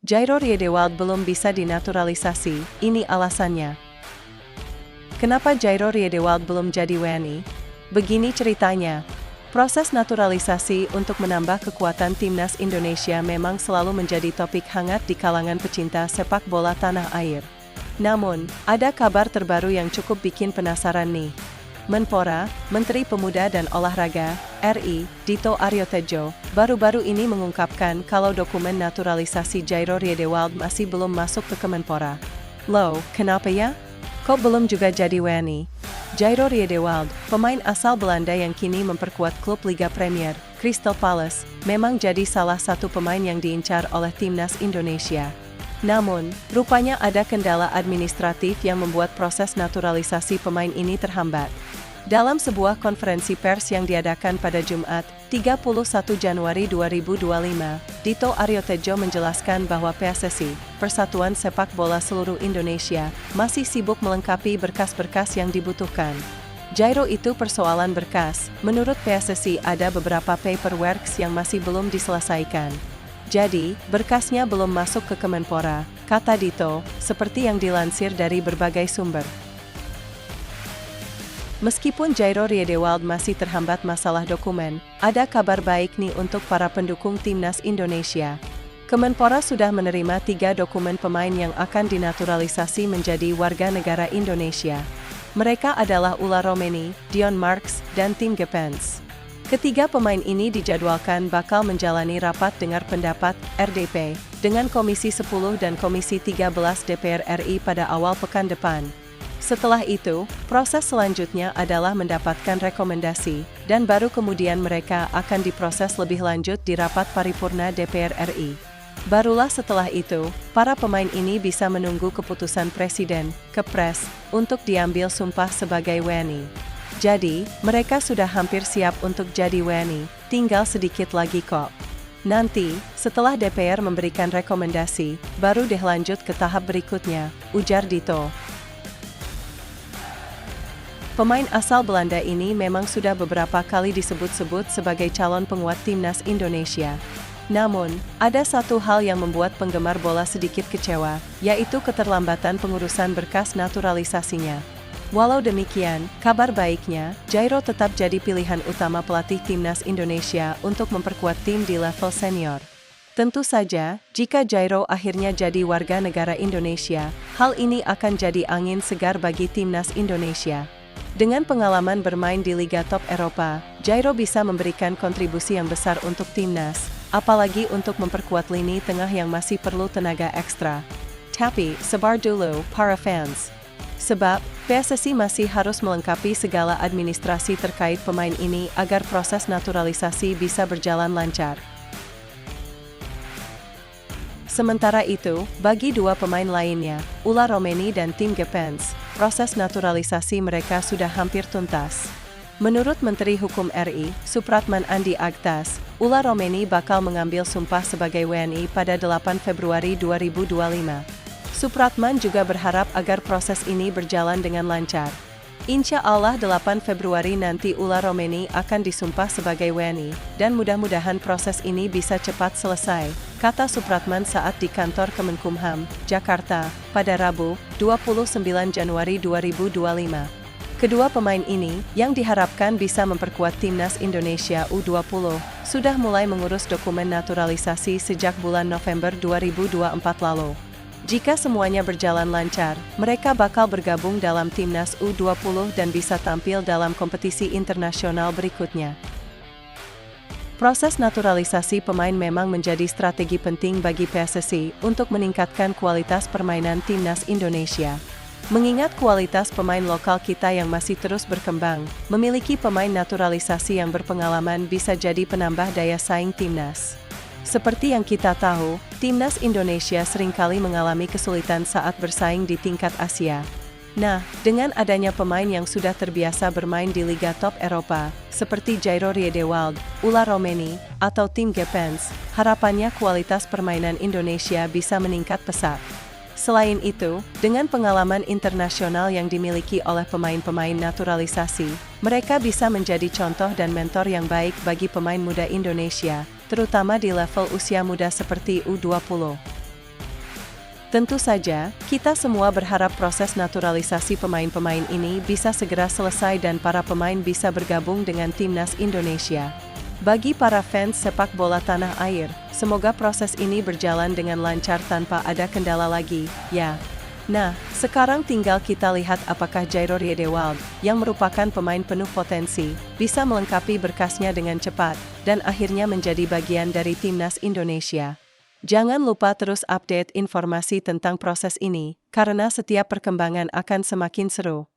Jairo Riedewald belum bisa dinaturalisasi, ini alasannya. Kenapa Jairo Riedewald belum jadi WNI? Begini ceritanya. Proses naturalisasi untuk menambah kekuatan timnas Indonesia memang selalu menjadi topik hangat di kalangan pecinta sepak bola tanah air. Namun, ada kabar terbaru yang cukup bikin penasaran nih. Menpora, Menteri Pemuda dan Olahraga, RI, Dito Aryo Tejo, baru-baru ini mengungkapkan kalau dokumen naturalisasi Jairo Riedewald masih belum masuk ke Kemenpora. Loh, kenapa ya? Kok belum juga jadi WNI? Jairo Riedewald, pemain asal Belanda yang kini memperkuat klub Liga Premier, Crystal Palace, memang jadi salah satu pemain yang diincar oleh timnas Indonesia. Namun, rupanya ada kendala administratif yang membuat proses naturalisasi pemain ini terhambat. Dalam sebuah konferensi pers yang diadakan pada Jumat, 31 Januari 2025, Dito Aryo Tejo menjelaskan bahwa PSSI, Persatuan Sepak Bola Seluruh Indonesia, masih sibuk melengkapi berkas-berkas yang dibutuhkan. Jairo itu persoalan berkas, menurut PSSI ada beberapa paperwork yang masih belum diselesaikan. Jadi, berkasnya belum masuk ke Kemenpora, kata Dito, seperti yang dilansir dari berbagai sumber. Meskipun Jairo Riedewald masih terhambat masalah dokumen, ada kabar baik nih untuk para pendukung timnas Indonesia. Kemenpora sudah menerima 3 dokumen pemain yang akan dinaturalisasi menjadi warga negara Indonesia. Mereka adalah Ula Romeni, Dion Marks, dan Tim Gepens. Ketiga pemain ini dijadwalkan bakal menjalani rapat dengar pendapat RDP dengan Komisi 10 dan Komisi 13 DPR RI pada awal pekan depan. Setelah itu, proses selanjutnya adalah mendapatkan rekomendasi, dan baru kemudian mereka akan diproses lebih lanjut di rapat paripurna DPR RI. Barulah setelah itu, para pemain ini bisa menunggu keputusan Presiden, Kepres, untuk diambil sumpah sebagai WNI. Jadi, mereka sudah hampir siap untuk jadi WNI, tinggal sedikit lagi kok. Nanti, setelah DPR memberikan rekomendasi, baru deh lanjut ke tahap berikutnya, ujar Dito. Pemain asal Belanda ini memang sudah beberapa kali disebut-sebut sebagai calon penguat timnas Indonesia. Namun, ada satu hal yang membuat penggemar bola sedikit kecewa, yaitu keterlambatan pengurusan berkas naturalisasinya. Walau demikian, kabar baiknya, Jairo tetap jadi pilihan utama pelatih timnas Indonesia untuk memperkuat tim di level senior. Tentu saja, jika Jairo akhirnya jadi warga negara Indonesia, hal ini akan jadi angin segar bagi timnas Indonesia. Dengan pengalaman bermain di Liga Top Eropa, Jairo bisa memberikan kontribusi yang besar untuk timnas, apalagi untuk memperkuat lini tengah yang masih perlu tenaga ekstra. Tapi, sabar dulu, para fans. Sebab, PSSI masih harus melengkapi segala administrasi terkait pemain ini agar proses naturalisasi bisa berjalan lancar. Sementara itu, bagi 2 pemain lainnya, Ula Romeni dan Tim Gepens, proses naturalisasi mereka sudah hampir tuntas. Menurut Menteri Hukum RI, Supratman Andi Agtas, Ula Romeni bakal mengambil sumpah sebagai WNI pada 8 Februari 2025. Supratman juga berharap agar proses ini berjalan dengan lancar. Insya Allah 8 Februari nanti Ula Romeni akan disumpah sebagai WNI, dan mudah-mudahan proses ini bisa cepat selesai, kata Supratman saat di kantor Kemenkumham, Jakarta, pada Rabu, 29 Januari 2025. Kedua pemain ini, yang diharapkan bisa memperkuat timnas Indonesia U20, sudah mulai mengurus dokumen naturalisasi sejak bulan November 2024 lalu. Jika semuanya berjalan lancar, mereka bakal bergabung dalam timnas U20 dan bisa tampil dalam kompetisi internasional berikutnya. Proses naturalisasi pemain memang menjadi strategi penting bagi PSSI untuk meningkatkan kualitas permainan timnas Indonesia. Mengingat kualitas pemain lokal kita yang masih terus berkembang, memiliki pemain naturalisasi yang berpengalaman bisa jadi penambah daya saing timnas. Seperti yang kita tahu, timnas Indonesia seringkali mengalami kesulitan saat bersaing di tingkat Asia. Nah, dengan adanya pemain yang sudah terbiasa bermain di Liga Top Eropa, seperti Jairo Riedewald, Ula Romeni, atau Tim Gepens, harapannya kualitas permainan Indonesia bisa meningkat pesat. Selain itu, dengan pengalaman internasional yang dimiliki oleh pemain-pemain naturalisasi, mereka bisa menjadi contoh dan mentor yang baik bagi pemain muda Indonesia, terutama di level usia muda seperti U20. Tentu saja, kita semua berharap proses naturalisasi pemain-pemain ini bisa segera selesai dan para pemain bisa bergabung dengan timnas Indonesia. Bagi para fans sepak bola tanah air, semoga proses ini berjalan dengan lancar tanpa ada kendala lagi, ya. Nah, sekarang tinggal kita lihat apakah Jairo Riedewald, yang merupakan pemain penuh potensi, bisa melengkapi berkasnya dengan cepat, dan akhirnya menjadi bagian dari timnas Indonesia. Jangan lupa terus update informasi tentang proses ini, karena setiap perkembangan akan semakin seru.